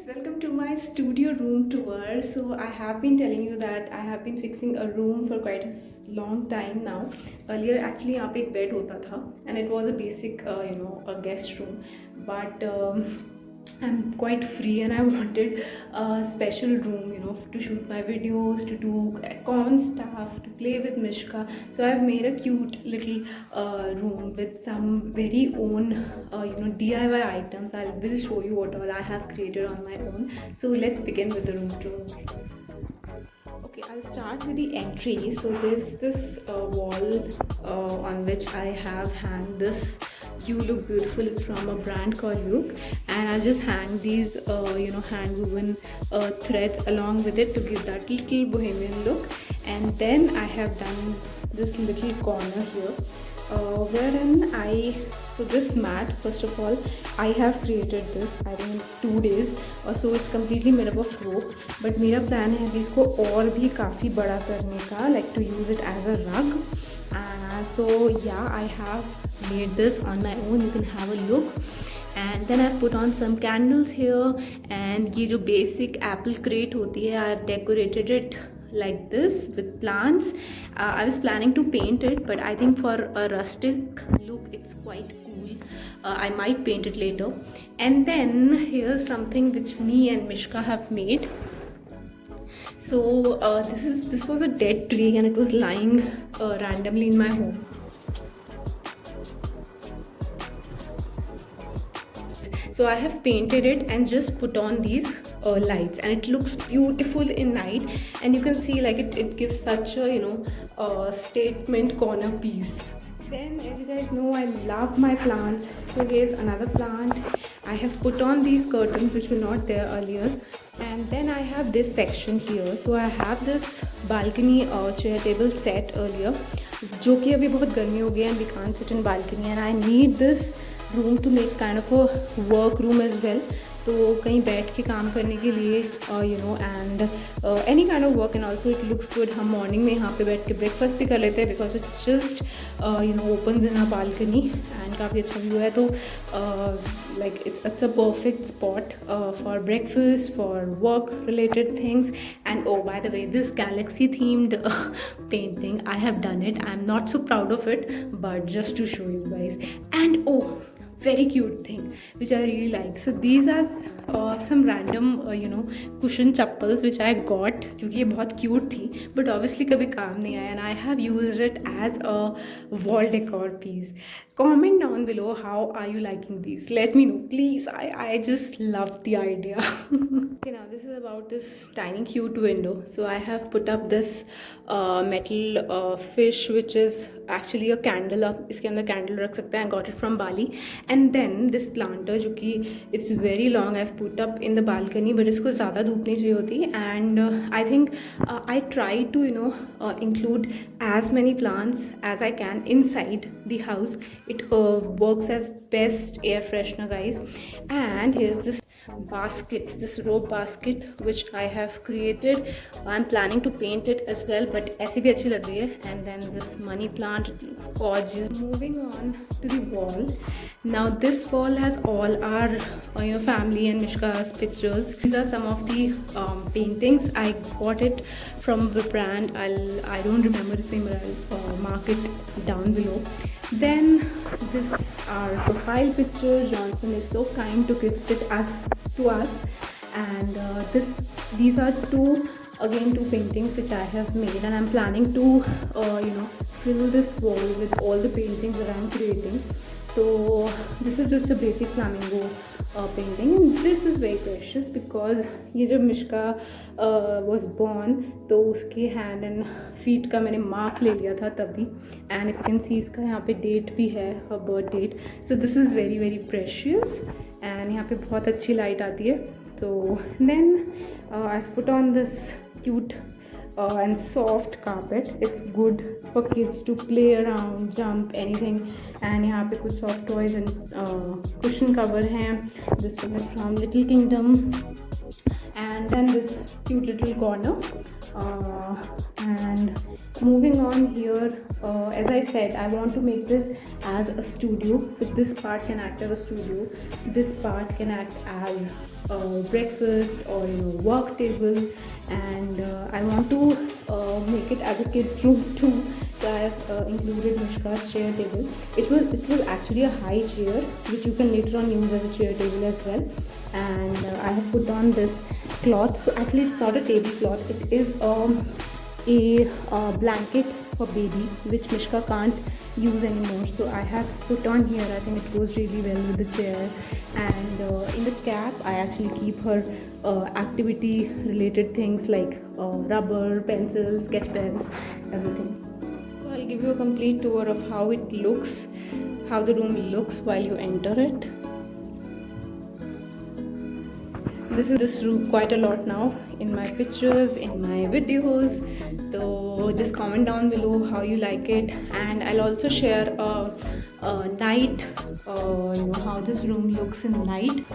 Welcome to my studio room tour. So I have been telling you that I have been fixing a room for quite a long time now. Earlier actually यहाँ पे एक bed होता था and it was a basic a guest room, but I'm quite free and I wanted a special room, to shoot my videos, to do common stuff, to play with Mishka. So I've made a cute little room with some very own, DIY items. I will show you what all I have created on my own. So let's begin with the room tour. Okay, I'll start with the entry. So there's this wall on which I have hanged this You Look Beautiful. It's from a brand called Look, and I'll just hang these hand woven threads along with it to give that little bohemian look. And then I have done this little corner here wherein so this mat, first of all, I have created this I think in 2 days or so. It's completely made up of rope, but मेरा plan है अभी इसको और भी काफ़ी बड़ा करने का, like to use it as a rug. So yeah, I have made this on my own. You can have a look. And then I've put on some candles here, and ये जो basic apple crate होती है, I've decorated it like this with plants. I was planning to paint it, but I think for a rustic look it's quite cool. I might paint it later. And then here's something which me and Mishka have made. So this was a dead tree and it was lying randomly in my home. So I have painted it and just put on these lights, and it looks beautiful in night, and you can see like it gives such a statement corner piece. Then, as you guys know, I love my plants. So here's another plant. I have put on these curtains which were not there earlier, and then I have this section here. So I have this balcony chair table set earlier, जो कि अभी बहुत गर्मी हो गई and we can't sit in balcony, and I need this room to make kind of a work room as well. तो कहीं बैठ के काम करने के लिए and any kind of work, and also it looks good. हम मॉर्निंग में यहाँ पे बैठ के ब्रेकफास्ट भी कर लेते हैं because it's just opens in a balcony and काफ़ी अच्छा व्यू है. तो like it's a perfect spot for breakfast, for work related things. And oh, by the way, this galaxy themed painting, I have done it. I'm not so proud of it, but just to show you guys. And oh, very cute thing which I really like. So these are some random cushion chappals which I got क्योंकि ये बहुत cute थी, but obviously कभी काम नहीं आया, and I have used it as a wall decor piece. Comment down below how are you liking these. Let me know please. I just love the idea. Okay, now this is about this tiny cute window. So I have put up this metal fish which is actually a candle. आप इसके अंदर candle रख सकते हैं. I got it from Bali. And then this planter जो कि it's very long, I've put up in the balcony, but इसको ज़्यादा धूप नहीं चाहिए होती. And I think I try to include as many plants as I can inside the house. It works as best air freshener, guys. And here's this basket, this rope basket which I have created. I'm planning to paint it as well, but ऐसी भी अच्छी लग रही है. And then this money plant, it looks gorgeous. Moving on to the wall. Now this wall has all our family and Mishka's pictures. These are some of the paintings. I got it from the brand. I don't remember its name, but I'll mark it down below. Then this our profile picture. Johnson is so kind to gift it to us, and these are two paintings which I have made, and I'm planning to fill this wall with all the paintings that I'm creating. So this is just a basic flamingo painting, and this is very precious because ये जब Mishka was born तो उसके hand and feet का मैंने mark ले लिया था तभी, and if you can see इसका यहाँ पे date भी है, her birth date. So this is very very precious, and यहाँ पे बहुत अच्छी light आती है. So then I've put on this cute and soft carpet. It's good for kids to play around, jump, anything. And यहाँ पे कुछ soft toys and cushion cover हैं. This one is from Little Kingdom. And then this cute little corner. And moving on here, as I said, I want to make this as a studio. So this part can act as a studio, this part can act as breakfast or work table, and I want to make it as a kids room too. So I have included Mishka's chair table. It was actually a high chair which you can later on use as a chair table as well. And I have put on this cloth. So actually it's not a tablecloth, it is a blanket for baby which Mishka can't use anymore. So I have put on here. I think it goes really well with the chair. And in the cap I actually keep her activity related things like rubber, pencils, sketch pens, everything. So I'll give you a complete tour of how it looks, how the room looks while you enter it. This is this room quite a lot now in my pictures, in my videos. So just comment down below how you like it, and I'll also share a night, how this room looks in night.